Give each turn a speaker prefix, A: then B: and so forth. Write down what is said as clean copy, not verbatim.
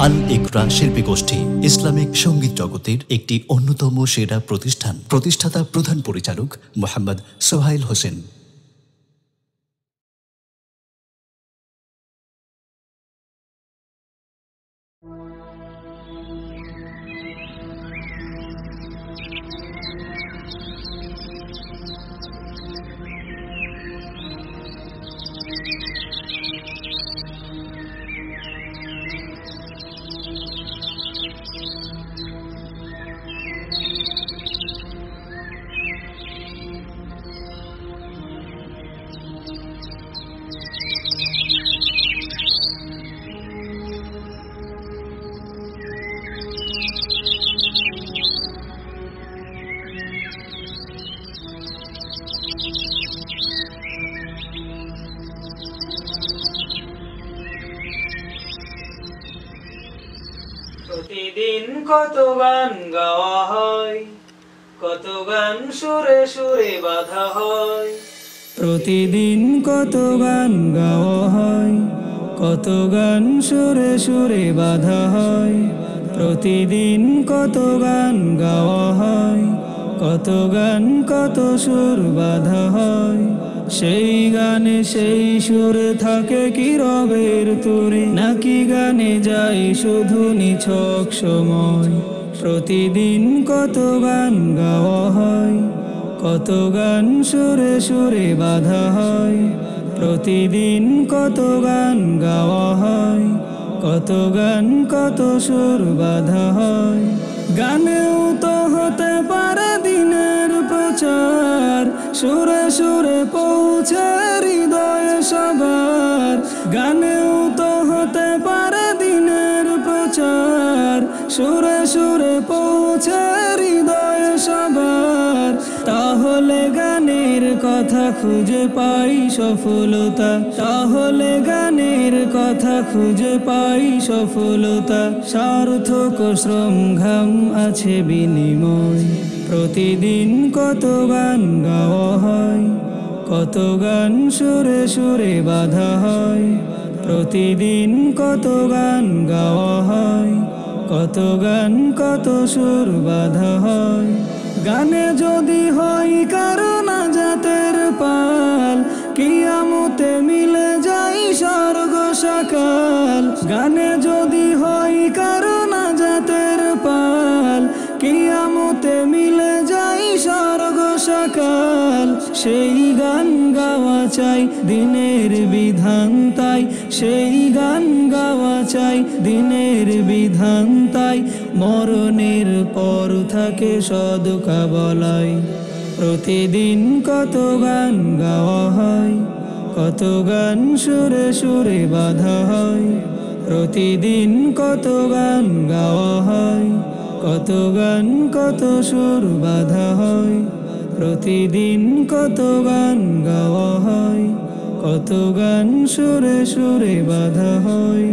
A: আল ইকরা শিল্পী গোষ্ঠী ইসলামিক সঙ্গীত জগতের একটি অন্যতম সেরা প্রতিষ্ঠান। প্রতিষ্ঠাতা প্রধান পরিচালক মোহাম্মদ সোহাইল হোসেন।
B: প্রতিদিন কত গান গাওয়া হয়, কত গান সুরে সুরে বাঁধা হয়। প্রতিদিন কত গান গাওয়া হয়, কত গান সুরে সুরে বাঁধা হয়। প্রতিদিন কত গান গাওয়া হয়, কত গান কত সুর বাঁধা হয়। সেই গানে সেই সুরে থাকে কি রবের তুরে, নাকি গানে যায় শুধু নিছক সময়। প্রতিদিন কত গান গাওয়া হয়, কত গান সুরে সুরে বাঁধা হয়। প্রতিদিন কত গান গাওয়া হয়, কত গান কত সুর বাঁধা হয়। গানেও তো হতে পারে দিনের প্রচার, সুরে সুরে পৌঁছে হৃদয়ে সবার। গানেও তো হতে পারে দিনের প্রচার, সুরে সুরে পৌঁছে হৃদয়ে সবার। তাহলে গানের কথা খুঁজে পাই সফলতা, তাহলে গানের কথা খুঁজে পাই সফলতা। সার্থক শ্রম ঘাম আছে বিনিময়। প্রতিদিন কত গান গাওয়া হয়, কত গান সুরে সুরে বাঁধা হয়। প্রতিদিন কত গান গাওয়া হয়, কত গান কত সুর বাঁধা হয়। গানে যদি হয় কারো নাজাতের পাল, কিয়ামতে মিলে যাই স্বর্গ সকাল। গানে যদি হয় কারো নাজাতের পাল, কিয়ামতে মিলে যাই স্বর্গ সকাল। সেই গান গাওয়া চাই দিনের বিধান তাই, সেই গান গাওয়া চাই দিনের বিধান তাই। মরণের পর থাকে সদকা বলাই। প্রতিদিন কত গান গাওয়া হয়, কত গান সুরে সুরে বাঁধা হয়। প্রতিদিন কত গান গাওয়া হয়, কত গান কত সুর বাঁধা হয়। প্রতিদিন কত গান গাওয়া হয়, কত গান সুরে সুরে বাঁধা হয়।